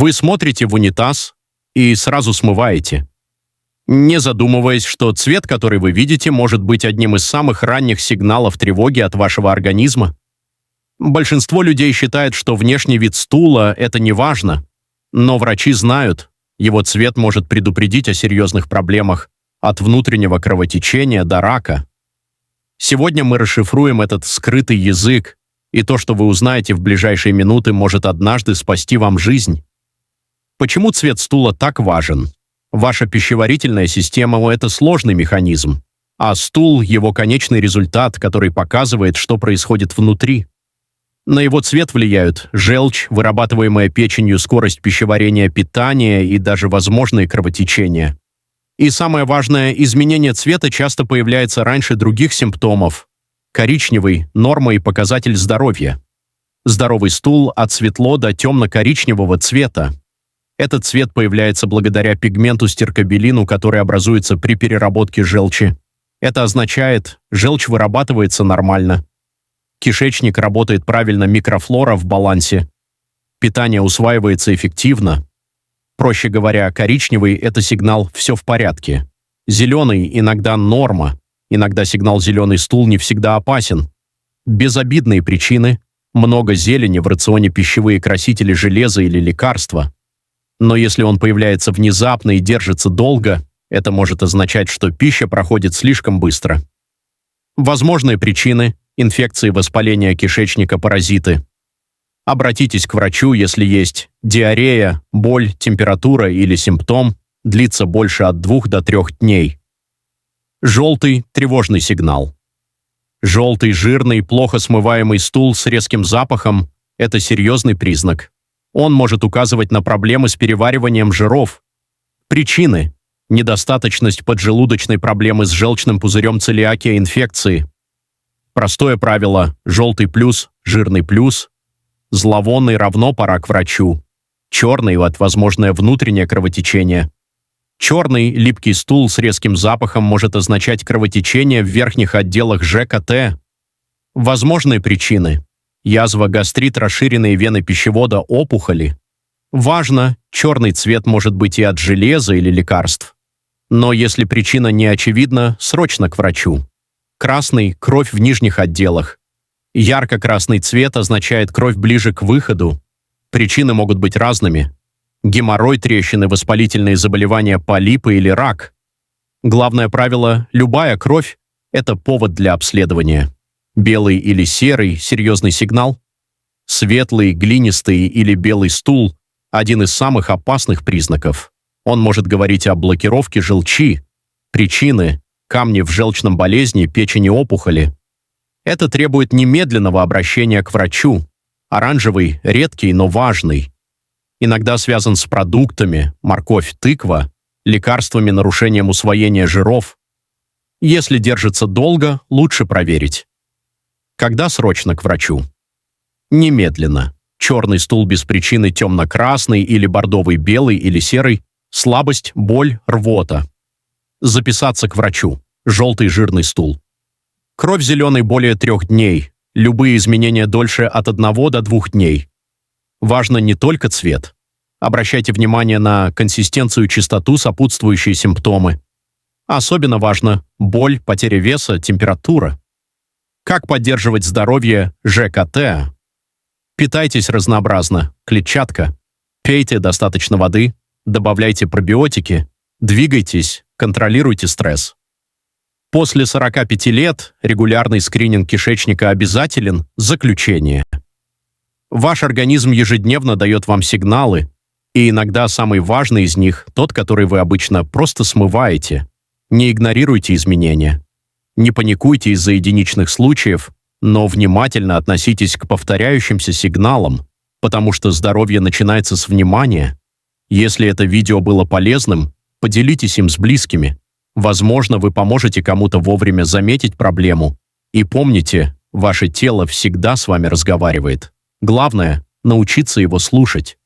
Вы смотрите в унитаз и сразу смываете, не задумываясь, что цвет, который вы видите, может быть одним из самых ранних сигналов тревоги от вашего организма. Большинство людей считает, что внешний вид стула – это не важно, но врачи знают, его цвет может предупредить о серьезных проблемах от внутреннего кровотечения до рака. Сегодня мы расшифруем этот скрытый язык, и то, что вы узнаете в ближайшие минуты, может однажды спасти вам жизнь. Почему цвет стула так важен? Ваша пищеварительная система – это сложный механизм, а стул – его конечный результат, который показывает, что происходит внутри. На его цвет влияют желчь, вырабатываемая печенью, скорость пищеварения питания и даже возможные кровотечения. И самое важное, изменение цвета часто появляется раньше других симптомов. Коричневый – норма и показатель здоровья. Здоровый стул от светло до темно-коричневого цвета. Этот цвет появляется благодаря пигменту стеркобилину, который образуется при переработке желчи. Это означает, желчь вырабатывается нормально. Кишечник работает правильно, микрофлора в балансе. Питание усваивается эффективно. Проще говоря, коричневый – это сигнал «все в порядке». Зеленый – иногда норма. Иногда сигнал «зеленый стул» не всегда опасен. Безобидные причины – много зелени в рационе, пищевые красители, железо или лекарства. Но если он появляется внезапно и держится долго, это может означать, что пища проходит слишком быстро. Возможные причины – инфекции, воспаление кишечника, паразиты. Обратитесь к врачу, если есть диарея, боль, температура или симптом, длится больше от 2 до 3 дней. Желтый – тревожный сигнал. Желтый, жирный, плохо смываемый стул с резким запахом – это серьезный признак. Он может указывать на проблемы с перевариванием жиров. Причины – недостаточность поджелудочной, проблемы с желчным пузырем, целиакия, инфекции. Простое правило – желтый плюс, жирный плюс. Зловонный равно пора к врачу. Черный – возможное внутреннее кровотечение. Черный, липкий стул с резким запахом может означать кровотечение в верхних отделах ЖКТ. Возможные причины – язва, гастрит, расширенные вены пищевода, опухоли. Важно, черный цвет может быть и от железа или лекарств. Но если причина не очевидна, срочно к врачу. Красный – кровь в нижних отделах. Ярко-красный цвет означает кровь ближе к выходу. Причины могут быть разными. Геморрой, трещины, воспалительные заболевания, полипы или рак. Главное правило – любая кровь – это повод для обследования. Белый или серый – серьезный сигнал. Светлый, глинистый или белый стул – один из самых опасных признаков. Он может говорить о блокировке желчи. Причины – камни в желчном болезни, печени, опухоли. Это требует немедленного обращения к врачу. Оранжевый – редкий, но важный. Иногда связан с продуктами, морковь, тыква, лекарствами, нарушением усвоения жиров. Если держится долго, лучше проверить. Когда срочно к врачу? Немедленно. Черный стул без причины, темно-красный или бордовый, белый или серый, слабость, боль, рвота. Записаться к врачу. Желтый, жирный стул. Кровь зеленый более 3 дней. Любые изменения дольше от 1 до 2 дней. Важно не только цвет. Обращайте внимание на консистенцию, чистоту, сопутствующие симптомы. Особенно важно боль, потеря веса, температура. Как поддерживать здоровье ЖКТ? Питайтесь разнообразно, клетчатка. Пейте достаточно воды, добавляйте пробиотики, двигайтесь, контролируйте стресс. После 45 лет регулярный скрининг кишечника обязателен. Заключение. Ваш организм ежедневно дает вам сигналы, и иногда самый важный из них – тот, который вы обычно просто смываете. Не игнорируйте изменения. Не паникуйте из-за единичных случаев, но внимательно относитесь к повторяющимся сигналам, потому что здоровье начинается с внимания. Если это видео было полезным, поделитесь им с близкими. Возможно, вы поможете кому-то вовремя заметить проблему. И помните, ваше тело всегда с вами разговаривает. Главное – научиться его слушать.